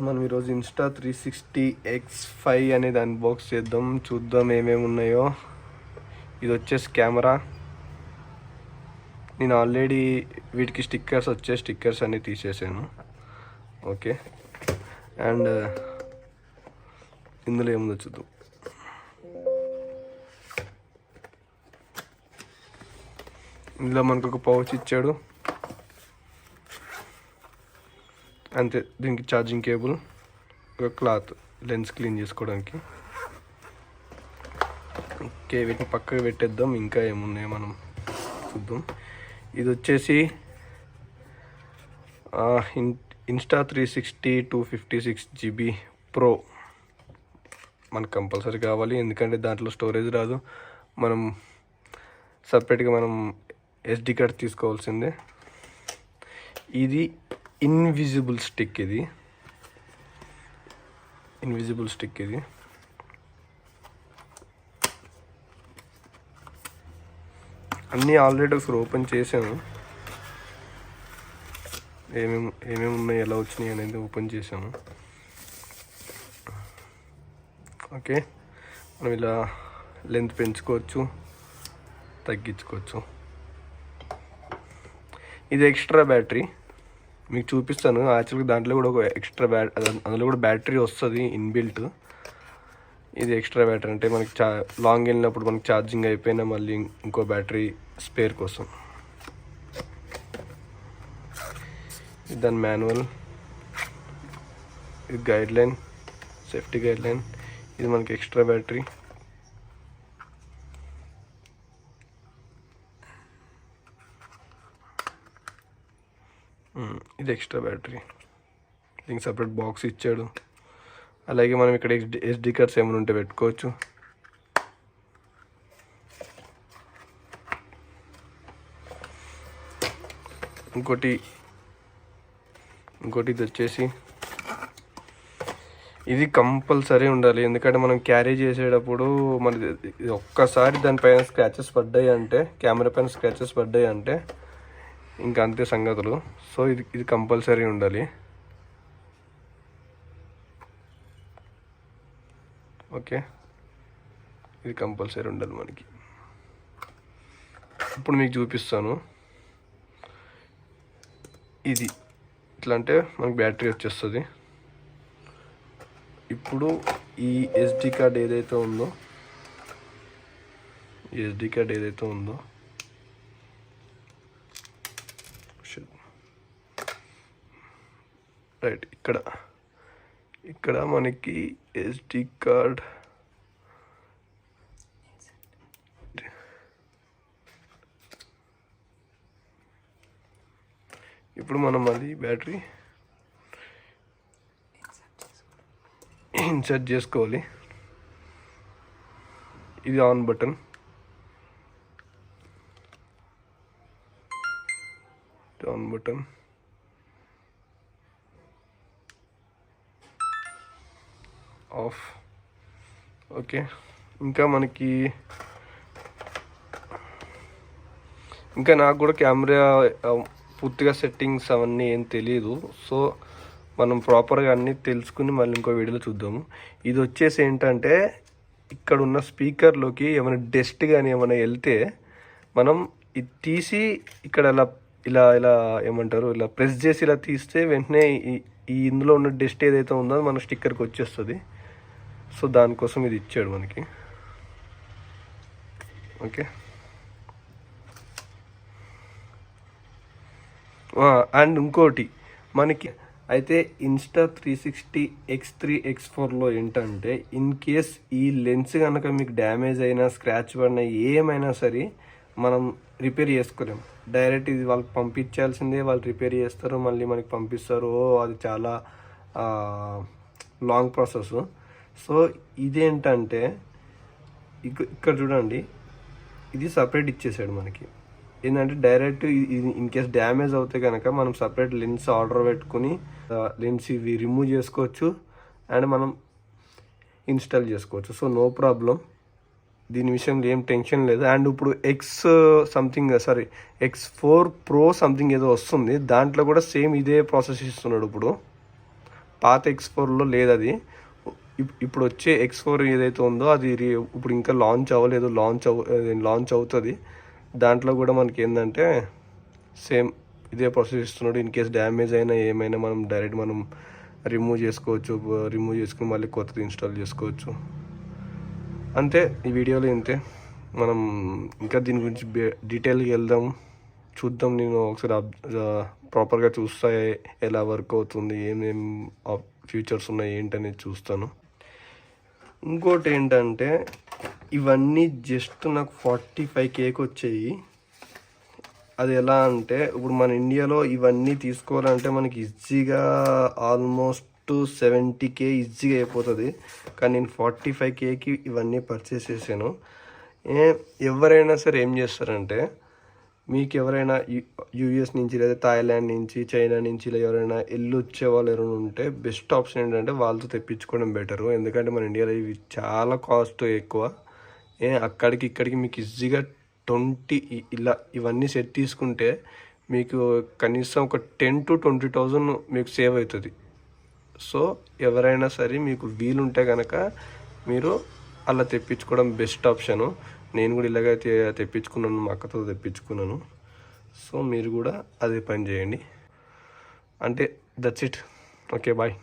మనం ఈరోజు Insta360X5 అనేది అన్బాక్స్ చేద్దాం, చూద్దాం ఏమేమి ఉన్నాయో. ఇది వచ్చేసి కెమెరా. నేను ఆల్రెడీ వీటికి స్టిక్కర్స్ అన్నీ తీసేసాను. ఓకే, అండ్ ఇందులో ఏముందో చూద్దాం. ఇందులో మనకు ఒక పౌచ్ ఇచ్చాడు, అంతే. దీనికి ఛార్జింగ్ కేబుల్, ఒక క్లాత్ లెన్స్ క్లీన్ చేసుకోవడానికి. ఓకే, వీటిని పక్కకు పెట్టేద్దాం. ఇంకా ఏమున్నాయో మనం చూద్దాం. ఇది వచ్చేసి Insta360 256GB Pro మనకు కంపల్సరీ కావాలి, ఎందుకంటే దాంట్లో స్టోరేజ్ రాదు. మనం సపరేట్గా SD కార్డ్ తీసుకోవాల్సిందే. ఇది ఇన్విజిబుల్ స్టిక్. ఇది అన్నీ ఆల్రెడీ ఒకసారి ఓపెన్ చేశాను. ఏమేమి ఉన్నాయి, ఎలా వచ్చినాయి అనేది ఓపెన్ చేశాను. ఓకే, మనం ఇలా లెంత్ పెంచుకోవచ్చు, తగ్గించుకోవచ్చు. ఇది ఎక్స్ట్రా బ్యాటరీ, మీకు చూపిస్తాను. యాక్చువల్గా దాంట్లో కూడా ఒక ఎక్స్ట్రా అందులో కూడా బ్యాటరీ వస్తుంది ఇన్బిల్ట్. ఇది ఎక్స్ట్రా బ్యాటరీ అంటే మనకి లాంగ్ వెళ్ళినప్పుడు మనకి ఛార్జింగ్ అయిపోయినా మళ్ళీ ఇంకో బ్యాటరీ స్పేర్ కోసం. ఇది దాని మాన్యువల్, ఇది గైడ్లైన్, సేఫ్టీ గైడ్లైన్. ఇది మనకి ఎక్స్ట్రా బ్యాటరీ. ఇది ఎక్స్ట్రా బ్యాటరీ. దీనికి సపరేట్ బాక్స్ ఇచ్చాడు. అలాగే మనం ఇక్కడ SD కార్డ్స్ ఏమైనా ఉంటే పెట్టుకోవచ్చు. ఇంకోటి ఇది వచ్చేసి, ఇది కంపల్సరీ ఉండాలి, ఎందుకంటే మనం క్యారీ చేసేటప్పుడు ఇది ఒక్కసారి దానిపైన స్క్రాచెస్ పడ్డాయి అంటే, కెమెరా పైన స్క్రాచెస్ పడ్డాయి అంటే ఇంకా అంతే సంగతులు. సో ఇది కంపల్సరీ ఉండాలి. ఓకే, ఇది కంపల్సరీ ఉండాలి మనకి. ఇప్పుడు మీకు చూపిస్తాను. ఇది ఇట్లా అంటే మనకి బ్యాటరీ వచ్చేస్తుంది. ఇప్పుడు ఈ SD కార్డ్ ఏదైతే ఉందో రైట్, ఇక్కడ మనకి SD కార్డ్ ఇప్పుడు మనం అది బ్యాటరీ ఇన్సర్ట్ చేసుకోవాలి. ఇది ఆన్ బటన్. ఆఫ్. ఓకే, ఇంకా నాకు కూడా కెమెరా పూర్తిగా సెట్టింగ్స్ అవన్నీ ఏం తెలియదు. సో మనం ప్రాపర్గా అన్నీ తెలుసుకుని మళ్ళీ ఇంకో వీడియోలో చూద్దాము. ఇది వచ్చేసి ఏంటంటే, ఇక్కడ ఉన్న స్పీకర్లోకి ఏమైనా డస్ట్ కానీ ఏమైనా వెళ్తే మనం ఇది తీసి ఇక్కడ ఇలా ఏమంటారు, ఇలా ప్రెస్ చేసి ఇలా తీస్తే వెంటనే ఈ ఇందులో ఉన్న డస్ట్ ఏదైతే ఉందో మన స్టిక్కర్కి వచ్చేస్తుంది. సో దానికోసం ఇది ఇచ్చాడు మనకి. ఓకే, అండ్ ఇంకోటి మనకి అయితే Insta360 X3 X4లో ఏంటంటే, ఇన్ కేస్ ఈ లెన్స్ కనుక మీకు డ్యామేజ్ అయినా, స్క్రాచ్ పడినా, ఏమైనా సరే మనం రిపేర్ చేసుకోలేము. డైరెక్ట్ ఇది వాళ్ళకి పంపించాల్సిందే, వాళ్ళు రిపేర్ చేస్తారు, మళ్ళీ మనకి పంపిస్తారు. అది చాలా లాంగ్ ప్రాసెస్. సో ఇదేంటంటే, ఇక్కడ చూడండి, ఇది సపరేట్ ఇచ్చేసాడు మనకి. ఏంటంటే డైరెక్ట్ ఇన్ కేస్ డ్యామేజ్ అవుతే కనుక మనం సపరేట్ లెన్స్ ఆర్డర్ పెట్టుకుని లెన్స్ ఇవి రిమూవ్ చేసుకోవచ్చు అండ్ మనం ఇన్స్టాల్ చేసుకోవచ్చు. సో నో ప్రాబ్లం, దీని విషయంలో ఏం టెన్షన్ లేదు. అండ్ ఇప్పుడు X4 Pro సంథింగ్ ఏదో వస్తుంది, దాంట్లో కూడా సేమ్ ఇదే ప్రాసెస్ ఇస్తున్నాడు. ఇప్పుడు పాత X4లో లేదు అది. ఇప్పుడు వచ్చే X4 ఏదైతే ఉందో అది ఇప్పుడు ఇంకా లాంచ్ అవ్వలేదు, లాంచ్ అవుతుంది. దాంట్లో కూడా మనకి ఏంటంటే సేమ్ ఇదే ప్రాసెస్ ఇస్తున్నాడు. ఇన్ కేస్ డ్యామేజ్ అయినా ఏమైనా మనం డైరెక్ట్ మనం రిమూవ్ చేసుకోవచ్చు, రిమూవ్ చేసుకుని మళ్ళీ కొత్తది ఇన్స్టాల్ చేసుకోవచ్చు. అంతే, ఈ వీడియోలో ఇంతే. మనం ఇంకా దీని గురించి డీటెయిల్గా వెళ్దాం, చూద్దాం. నేను ఒకసారి ప్రాపర్గా చూస్తా ఎలా వర్క్ అవుతుంది, ఏమేం ఫీచర్స్ ఉన్నాయి ఏంటనేది చూస్తాను. ఇంకోటి ఏంటంటే ఇవన్నీ జస్ట్ నాకు 45Kకి వచ్చాయి. అది ఎలా అంటే ఇప్పుడు మన ఇండియాలో ఇవన్నీ తీసుకోవాలంటే మనకి ఈజీగా ఆల్మోస్ట్ 70K ఈజీగా అయిపోతుంది. కానీ నేను 45Kకి ఇవన్నీ పర్చేస్ చేశాను. ఎవరైనా సరే ఏం చేస్తారంటే, మీకు ఎవరైనా యూఎస్ నుంచి లేదా థాయిలాండ్ నుంచి చైనా నుంచి ఇలా ఎవరైనా వచ్చే వాళ్ళు ఎవరైనా ఉంటే బెస్ట్ ఆప్షన్ ఏంటంటే వాళ్ళతో తెప్పించుకోవడం బెటరు. ఎందుకంటే మన ఇండియాలో ఇవి చాలా కాస్ట్ ఎక్కువ. అక్కడికి ఇక్కడికి మీకు ఈజీగా 20 ఇలా ఇవన్నీ సెట్ తీసుకుంటే మీకు కనీసం ఒక 10,000 to 20,000 మీకు సేవ్ అవుతుంది. సో ఎవరైనా సరే మీకు వీలుంటే కనుక మీరు అలా తెప్పించుకోవడం బెస్ట్ ఆప్షను. నేను కూడా ఇలాగైతే తెప్పించుకున్నాను, మా అక్కతో తెప్పించుకున్నాను. సో మీరు కూడా అదే పని చేయండి. అంటే దట్స్ ఇట్. Okay, bye.